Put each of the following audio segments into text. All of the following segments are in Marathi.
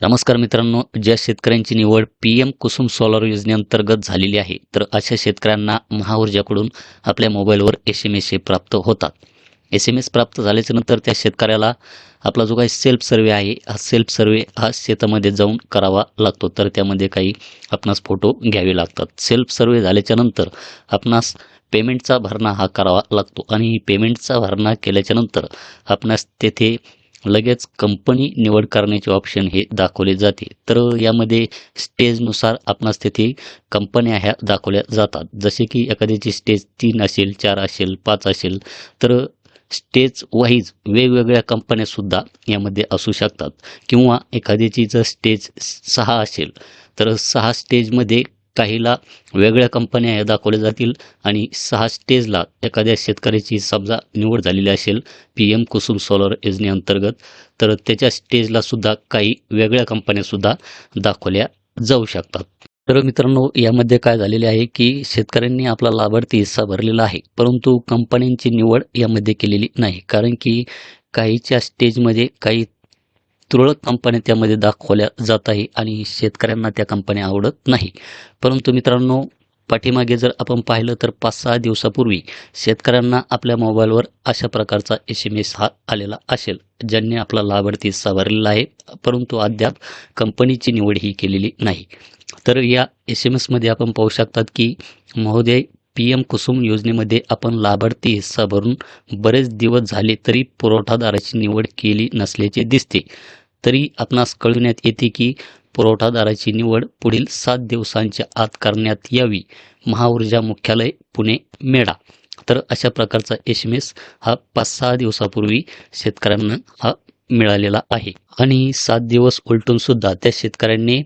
नमस्कार मित्रांनो, ज्या शेतकऱ्यांची निवड पी-एम कुसुम सोलार योजनेअंतर्गत झालेली आहे, तर अशा शेतकऱ्यांना महाऊर्जाकडून आपल्या मोबाईलवर एस-एम-एस हे प्राप्त होतात. एस-एम-एस प्राप्त झाल्याच्या नंतर त्या शेतकऱ्याला आपला जो काही सेल्फ सर्व्हे आहे, हा सेल्फ सर्व्हे हा शेतामध्ये जाऊन करावा लागतो. तर त्यामध्ये काही आपणास फोटो घ्यावे लागतात. सेल्फ सर्व्हे झाल्याच्यानंतर आपणास पेमेंटचा भरणा हा करावा लागतो आणि पेमेंटचा भरणा केल्याच्यानंतर आपणास तेथे लगेच कंपनी निवड करण्याचे ऑप्शन हे दाखवले जाते. तर यामध्ये स्टेजनुसार आपणास तेथे कंपन्या ह्या दाखवल्या जातात. जसे की एखाद्याची स्टेज 3 असेल, 4 असेल, 5 असेल, तर स्टेज वाईज वेगवेगळ्या कंपन्यासुद्धा यामध्ये असू शकतात किंवा एखाद्याची जर स्टेज 6 असेल, तर 6 स्टेजमध्ये काहीला वेगळ्या कंपन्या ह्या दाखवल्या जातील आणि 6 स्टेजला एखाद्या शेतकऱ्याची समजा निवड झालेली असेल पी-एम कुसुम सोलर योजनेअंतर्गत, तर त्याच्या स्टेजला सुद्धा काही वेगळ्या कंपन्यासुद्धा दाखवल्या जाऊ शकतात. तर मित्रांनो, यामध्ये काय झालेले आहे की शेतकऱ्यांनी आपला लाभार्थी हिस्सा भरलेला आहे, परंतु कंपन्यांची निवड यामध्ये केलेली नाही. कारण की काहीच्या स्टेजमध्ये काही तुरळक कंपन्या त्यामध्ये दाखवल्या जात आहे आणि शेतकऱ्यांना त्या कंपन्या आवडत नाही. परंतु मित्रांनो, पाठीमागे जर आपण पाहिलं तर 5-6 दिवसापूर्वी शेतकऱ्यांना आपल्या मोबाईलवर अशा प्रकारचा एस-एम-एस हा आलेला असेल, ज्यांनी आपला लाभार्थी हिस्सा भरलेला आहे, परंतु अद्याप कंपनीची निवड ही केलेली नाही. तर या एस-एम-एसमध्ये आपण पाहू शकतात की महोदय, पी-एम कुसुम योजनेमध्ये आपण लाभार्थी हिस्सा भरून बरेच दिवस झाले तरी पुरवठादाराची निवड केली नसल्याचे दिसते. तरी आपणास कळविण्यात येते की पुरवठादाराची निवड पुढील 7 दिवसांच्या आत करण्यात यावी. महाऊर्जा मुख्यालय, पुणे, मेढा. तर अशा प्रकारचा एस-एम-एस हा 5-6 दिवसापूर्वी शेतकऱ्यांना हा मिळालेला आहे आणि 7 दिवस उलटून सुद्धा त्या शेतकऱ्यांनी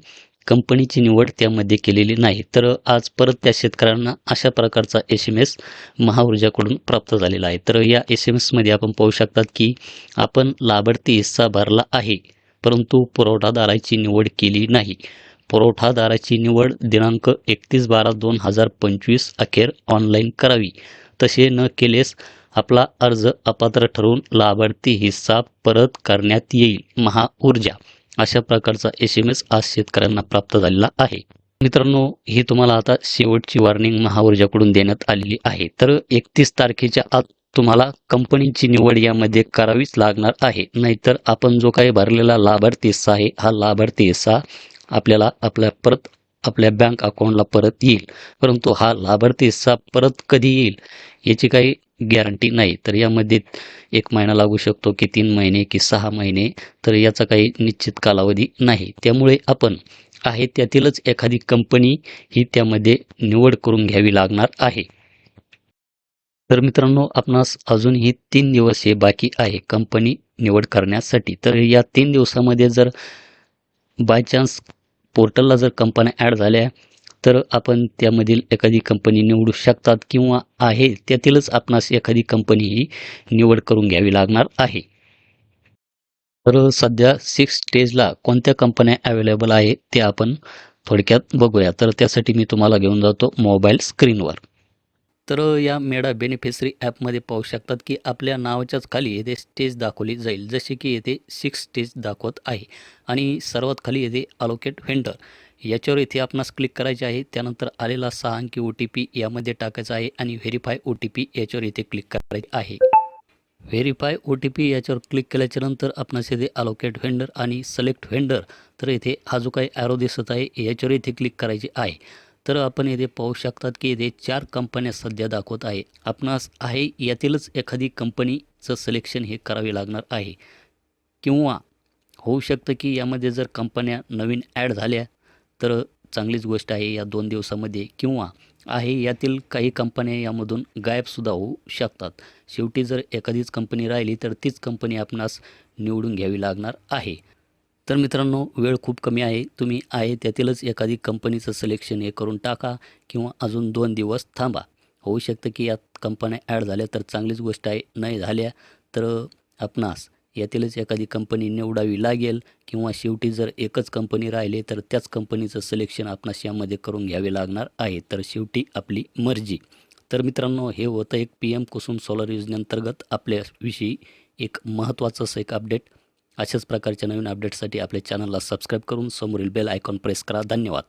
कंपनीची निवड त्यामध्ये केलेली नाही. तर आज परत त्या शेतकऱ्यांना अशा प्रकारचा एस-एम-एस महाऊर्जाकडून प्राप्त झालेला आहे. तर या एस-एम-एसमध्ये आपण पाहू शकतात की आपण लाभार्थी हिस्सा भरला आहे, परंतु पुरवठादाराची निवड केली नाही. पुरवठादाराची निवड दिनांक 31/12/2025 अखेर ऑनलाईन करावी. तसे न केलेस आपला अर्ज अपात्र ठरवून लाभार्थी हिस्सा परत करण्यात येईल. महाऊर्जा. अशा प्रकारचा एस-एम-एस आज शेतकऱ्यांना प्राप्त झालेला आहे. मित्रांनो, ही तुम्हाला आता शेवटची वॉर्निंग महाऊर्जाकडून देण्यात आलेली आहे. तर 31 तारखेच्या आत तुम्हाला कंपनीची निवड यामध्ये करावीच लागणार आहे. नाहीतर आपण जो काही भरलेला लाभार्थी हिस्सा आहे, हा लाभार्थी हिस्सा आपल्याला आपल्या बँक अकाउंटला परत येईल. परंतु हा लाभार्थी हिस्सा परत कधी येईल याची काही गॅरंटी नाही. तर यामध्ये 1 महिना लागू शकतो की 3 महिने की 6 महिने, तर याचा काही निश्चित कालावधी नाही. त्यामुळे आपण आहे त्यातीलच एखादी कंपनी ही त्यामध्ये निवड करून घ्यावी लागणार आहे. तर मित्रांनो, आपणास अजूनही 3 दिवस हे बाकी आहे कंपनी निवड करण्यासाठी. तर या 3 दिवसामध्ये जर बाय चान्स पोर्टलला जर कंपन्या ॲड झाल्या, तर आपण त्यामधील एखादी कंपनी निवडू शकतात किंवा आहे त्यातीलच आपणास एखादी कंपनी ही निवड करून घ्यावी लागणार आहे. तर सध्या 6 स्टेजला कोणत्या कंपन्या अवेलेबल आहे ते आपण थोडक्यात बघूया. तर त्यासाठी मी तुम्हाला घेऊन जातो मोबाईल स्क्रीनवर. तर या मेडा बेनिफिशरी ॲपमध्ये पाहू शकतात की आपल्या नावाच्याच खाली येथे स्टेज दाखवली जाईल. जसे की येथे 6 स्टेज दाखवत आहे आणि सर्वात खाली येथे अलोकेट व्हेंडर, याच्यावर इथे आपणास क्लिक करायचे आहे. त्यानंतर आलेला 6 अंकी ओ-टी-पी यामध्ये टाकायचा आहे आणि व्हेरीफाय ओ-टी-पी याच्यावर इथे क्लिक करायचे आहे. व्हेरीफाय ओ-टी-पी याच्यावर क्लिक केल्याच्यानंतर आपणास येथे अलोकेट व्हेंडर आणि सिलेक्ट व्हेंडर, तर इथे हा जो काही ॲरो दिसत आहे याच्यावर इथे क्लिक करायचे आहे. तर आपण येथे पाहू शकतात की येथे 4 कंपन्या सध्या दाखवत आहे. आपणास आहे यातीलच एखादी कंपनीचं सिलेक्शन हे करावे लागणार आहे किंवा होऊ शकतं की यामध्ये जर कंपन्या नवीन ॲड झाल्या तर चांगलीच गोष्ट आहे या 2 दिवसामध्ये, किंवा आहे यातील काही कंपन्या यामधून गायबसुद्धा होऊ शकतात. शेवटी जर एखादीच कंपनी राहिली तर तीच कंपनी आपणास निवडून घ्यावी लागणार आहे. तर मित्रांनो, वेळ खूप कमी आहे. तुम्ही आहे त्यातीलच एखादी कंपनीचं सिलेक्शन हे करून टाका किंवा अजून 2 दिवस थांबा. होऊ शकतं की यात कंपन्या ॲड झाल्या तर चांगलीच गोष्ट आहे, नाही झाल्या तर आपणास यातीलच एखादी कंपनी निवडावी लागेल किंवा शेवटी जर एकच कंपनी राहिली तर त्याच कंपनीचं सिलेक्शन आपणास यामध्ये करून घ्यावे लागणार आहे. तर शेवटी आपली मर्जी. तर मित्रांनो, हे होतं एक पी-एम कुसुम सोलर योजनेअंतर्गत आपल्याविषयी एक महत्त्वाचं असं एक अपडेट. अशाच प्रकारच्या नवीन अपडेट्ससाठी आपल्या चॅनलला सबस्क्राईब करून समोरील बेल आयकॉन प्रेस करा. धन्यवाद.